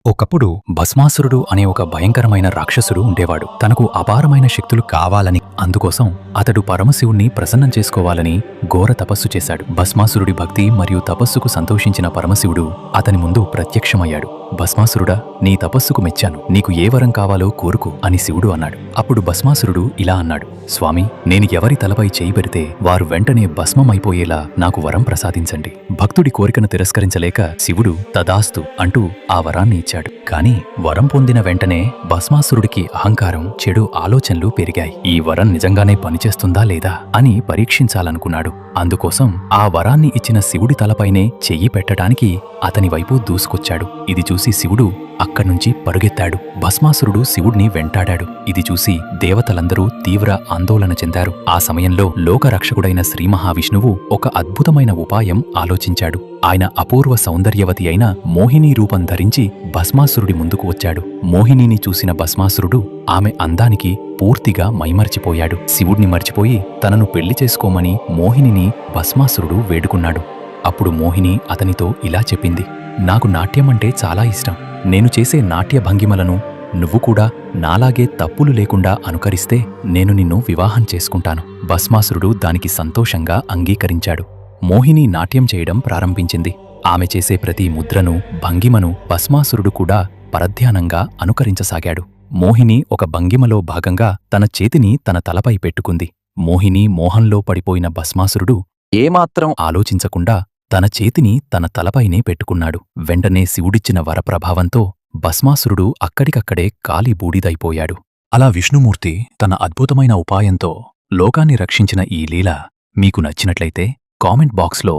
ఒకప్పుడు భస్మాసురుడు అనే ఒక భయంకరమైన రాక్షసుడు ఉండేవాడు. తనకు అపారమైన శక్తులు కావాలని, అందుకోసం అతడు పరమశివుణ్ణి ప్రసన్నం చేసుకోవాలని ఘోర తపస్సు చేశాడు. భస్మాసురుడి భక్తి మరియు తపస్సుకు సంతోషించిన పరమశివుడు అతని ముందు ప్రత్యక్షమయ్యాడు. భస్మాసురుడా, నీ తపస్సుకు మెచ్చాను. నీకు ఏ వరం కావాలో కోరుకు అని శివుడు అన్నాడు. అప్పుడు భస్మాసురుడు ఇలా అన్నాడు: స్వామి, నేను ఎవరి తలపై చేయి పెడితే వారు వెంటనే భస్మమైపోయేలా నాకు వరం ప్రసాదించండి. భక్తుడి కోరికను తిరస్కరించలేక శివుడు తదాస్తు అంటూ ఆ వరాన్ని ఇచ్చాడు. కాని వరం పొందిన వెంటనే భస్మాసురుడికి అహంకారం, చెడు ఆలోచనలు పెరిగాయి. ఈ వరం నిజంగానే పనిచేస్తుందా లేదా అని పరీక్షించాలనుకున్నాడు. అందుకోసం ఆ వరాన్ని ఇచ్చిన శివుడి తలపైనే చెయ్యి పెట్టడానికి అతని వైపు దూసుకొచ్చాడు. ఇది చూసి శివుడు అక్కడ్నుంచి పరుగెత్తాడు. భస్మాసురుడు శివుడిని వెంటాడాడు. ఇది చూసి దేవతలందరూ తీవ్ర ఆందోళన చెందారు. ఆ సమయంలో లోకరక్షకుడైన శ్రీ మహావిష్ణువు ఒక అద్భుతమైన ఉపాయం ఆలోచించాడు. ఆయన అపూర్వ సౌందర్యవతి అయిన మోహిని రూపం ధరించి భస్మాసురుడి ముందుకు వచ్చాడు. మోహినిని చూసిన భస్మాసురుడు ఆమె అందానికి పూర్తిగా మైమర్చిపోయాడు. శివుడిని మర్చిపోయి తనను పెళ్లి చేసుకోమని మోహినిని భస్మాసురుడు వేడుకున్నాడు. అప్పుడు మోహిని అతనితో ఇలా చెప్పింది: నాకు నాట్యమంటే చాలా ఇష్టం. నేను చేసే నాట్య భంగిమలను నువ్వు కూడా నాలాగే తప్పులు లేకుండా అనుకరిస్తే నేను నిన్ను వివాహం చేసుకుంటాను. భస్మాసురుడు దానికి సంతోషంగా అంగీకరించాడు. మోహిని నాట్యం చేయడం ప్రారంభించింది. ఆమె చేసే ప్రతి ముద్రను, భంగిమను భస్మాసురుడు కూడా పరధ్యానంగా అనుకరించసాగాడు. మోహిని ఒక భంగిమలో భాగంగా తన చేతిని తన తలపై పెట్టుకుంది. మోహిని మోహంలో పడిపోయిన భస్మాసురుడు ఏమాత్రం ఆలోచించకుండా తన చేతిని తన తలపైనే పెట్టుకున్నాడు. వెంటనే శివుడిచ్చిన వరప్రభావంతో భస్మాసురుడు అక్కడికక్కడే కాలి బూడిదైపోయాడు. అలా విష్ణుమూర్తి తన అద్భుతమైన ఉపాయంతో లోకాన్ని రక్షించిన ఈ లీల మీకు నచ్చినట్లయితే కామెంట్ బాక్స్లో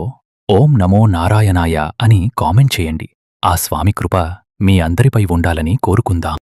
ఓం నమో నారాయణాయ అని కామెంట్ చేయండి. ఆ స్వామి కృప మీ అందరిపై ఉండాలని కోరుకుందాం.